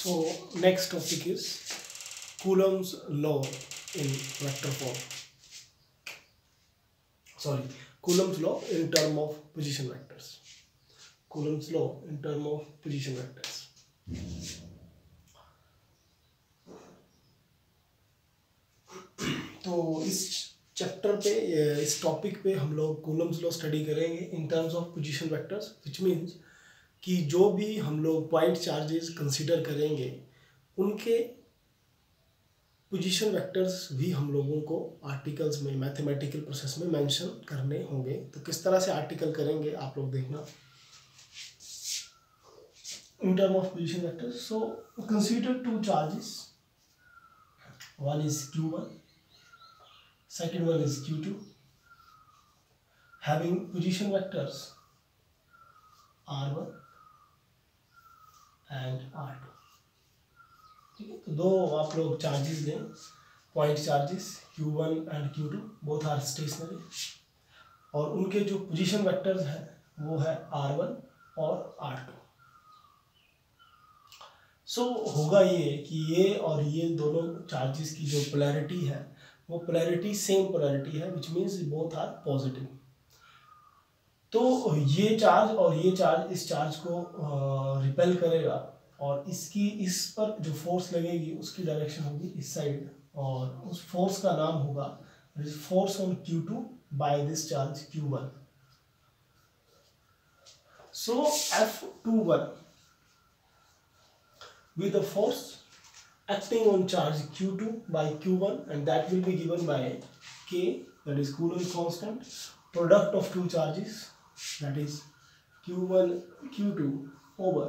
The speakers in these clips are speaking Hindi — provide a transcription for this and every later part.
So next topic is Coulomb's law in vector form. Sorry, Coulomb's law in term of position vectors. Coulomb's law in term of position vectors. तो इस चैप्टर पे, इस टॉपिक पे हम लोग कूलम्स लॉ स्टडी करेंगे in terms of position vectors, which means कि जो भी हम लोग पॉइंट चार्जेस कंसीडर करेंगे उनके पोजीशन वेक्टर्स भी हम लोगों को आर्टिकल्स में मैथमेटिकल प्रोसेस में मेंशन करने होंगे। तो किस तरह से आर्टिकल करेंगे आप लोग देखना in term of position vectors. So consider two charges, one is Q1, second one is Q2, having position vectors R1 and R2। ठीक है, तो दो आप लोग चार्जेस लें, point charges Q1 and Q2, both are stationary, और उनके जो पोजीशन वेक्टर्स हैं वो है R1 और R2। सो होगा ये कि ये और ये दोनों चार्जेस की जो पोलैरिटी है वो पोलैरिटी सेम पोलैरिटी है, which means both are positive. तो ये चार्ज और ये चार्ज इस चार्ज को रिपेल करेगा और इसकी इस पर जो फोर्स लगेगी उसकी डायरेक्शन होगी इस साइड, और उस फोर्स का नाम होगा force on Q2 by this charge Q1। So F21 with the force acting on charge Q2 by Q1, and that will be given by K, that is Coulomb constant, product of two charges, that is Q1 Q2 over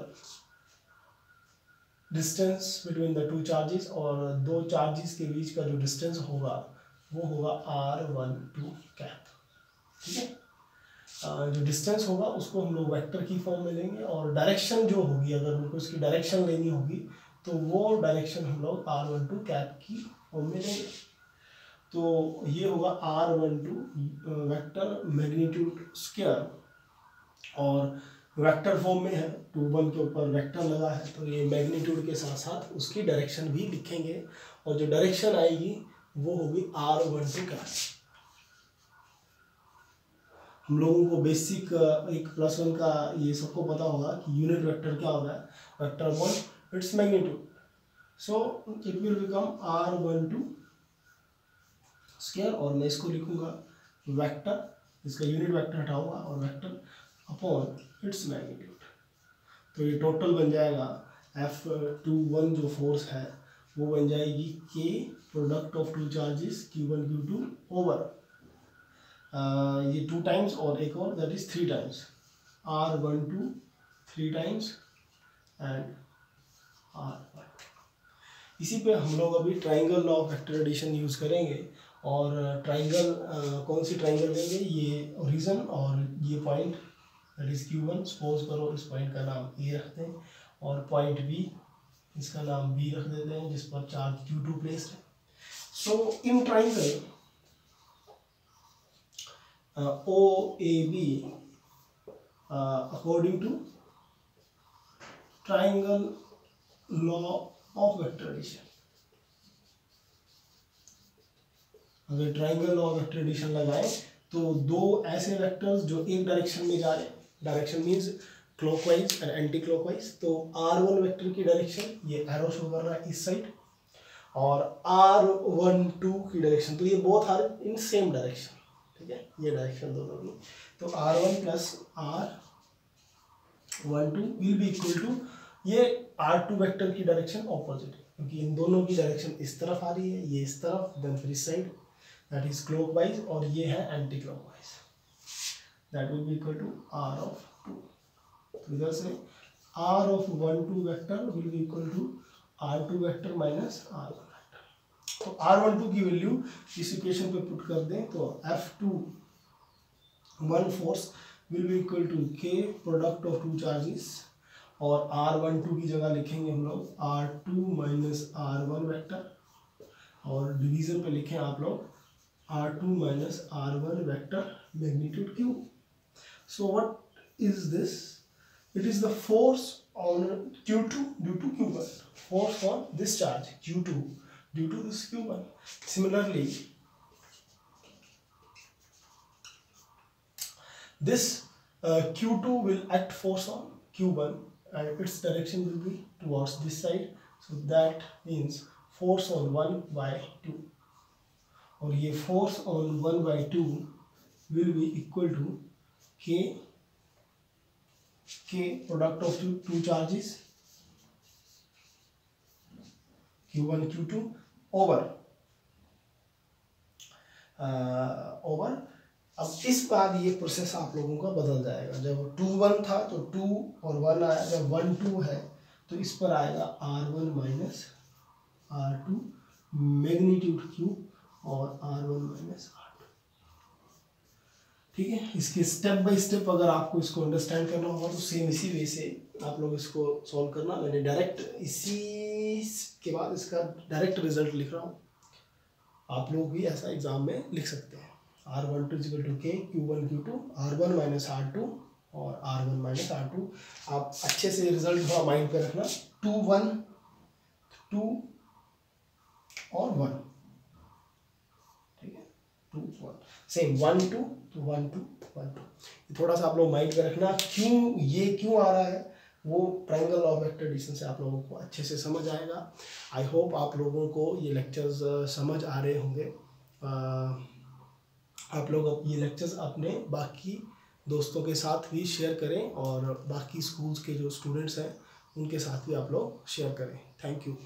distance between the two charges, और दो चार्जेस के बीच का जो डिस्टेंस होगा वो होगा R12 कैप। ठीक है, जो डिस्टेंस होगा उसको हम लोग वेक्टर की फॉर्म में लेंगे, और डायरेक्शन जो होगी, अगर हमको इसकी डायरेक्शन लेनी होगी तो वो डायरेक्शन हम लोग R12 कैप की फॉर्म में लेंगे। तो ये होगा R12 वेक्टर मैग्नीट्यूड स्क्वायर, और वेक्टर फॉर्म में है, 2 1 के ऊपर वेक्टर लगा है, तो ये मैग्नीट्यूड के साथ साथ उसकी डायरेक्शन भी लिखेंगे, और जो डायरेक्शन आएगी वो होगी R12 कैप। हम लोगों को बेसिक एक +1 का ये सबको पता होगा कि यूनिट वेक्टर क्या होता है, vector upon its magnitude. So it will become R12 square, और मैं इसको लिखूंगा वेक्टर, इसका यूनिट वेक्टर हटाऊंगा और वेक्टर अपॉन इट्स मैग्नीट्यूड। तो ये टोटल बन जाएगा F21 जो फोर्स है वो बन जाएगी K product of two charges Q1 Q2 over ये 2 टाइम्स और एक और, that is 3 times R12 3 times and R1। इसी पे हम लोग अभी triangle law of vector addition use करेंगे, और ट्राइंगल कौन सी ट्राइंगल लेंगे, ये ओरिजिन और ये point that is Q1, suppose करो इस पॉइंट का नाम A रखते हैं, और पॉइंट B इसका नाम B रख देते हैं जिस पर चार्ज Q2 प्लेस्ड है। So in triangle OAB according to triangle law of vector addition, अगर triangle law of vector addition लगाएं तो दो ऐसे वेक्टर्स जो एक डायरेक्शन में जा रहे हैं, direction means clockwise and anti clockwise, तो R1 वेक्टर की डायरेक्शन ये एरो शो कर रहा है इस साइड, और R12 की डायरेक्शन, तो ये both are in same direction. ठीक है, ये डायरेक्शन दोनों की, तो R1 plus R12 will be equal to ये R2 वेक्टर की डायरेक्शन ऑपोजिट है, क्योंकि इन दोनों की डायरेक्शन इस तरफ आ रही है, ये इस तरफ, देन फिर इस साइड दैट इज क्लॉकवाइज, और ये है anti clockwise, that will be equal to R2। तो इधर से R12 vector will be equal to R2 vector minus R1। तो R12 की वैल्यू इस इक्वेशन पे पुट कर दें तो F21 force will be equal to K product of two charges, और R12 की जगह लिखेंगे हम लोग R2 माइनस R1 वेक्टर, और डिवीजन पे लिखें आप लोग R2 minus R1 vector magnitude Q। So what is this, it is the force on Q2 due to Q1. Force on this charge Q2 due to this Q1. Similarly, this Q2 will act force on Q1 and its direction will be towards this side. So that means force on 1 by 2, और ये force on 1 by 2 will be equal to K product of two charges Q1 Q2 over अब इस बार ये प्रोसेस आप लोगों का बदल जाएगा। जब 2 1 था तो 2 और 1 आया, जब 1 2 है तो इस पर आएगा R1 minus R2 magnitude Q और R1 माइनस R2। ठीक है, इसके स्टेप बाय स्टेप अगर आपको इसको अंडरस्टैंड करना होगा तो सेम इसी वे से आप लोग इसको सॉल्व करना। मैंने डायरेक्ट इसी के बाद इसका डायरेक्ट रिजल्ट लिख रहा हूँ, आप लोग भी ऐसा एग्जाम में लिख सकते हैं। R12 equal to K Q1 Q2 R1 minus R2 और R1 माइनस R2। आप अच्छे से रिजल्ट थोड़ा माइंड पे रखना। 2 1 2 और 1, ठीक है, 2 1 सेम 1 2 तो 1 2 1 2। थोड़ा सा आप लोग माइंड पे रखना। ये क्यों आ रहा है वो ट्रायंगल ऑफ वेक्टर एडिशन से आप लोगों को अच्छे से समझ आएगा। आई होप आप लोगों को ये लेक्चर्स समझ आ रहे होंगे। आप लोग अब ये लेक्चर्स अपने बाकी दोस्तों के साथ भी शेयर करें और बाकी स्कूल्स के जो स्टूडेंट्स हैं उनके साथ भी आप लोग शेयर करें। Thank you.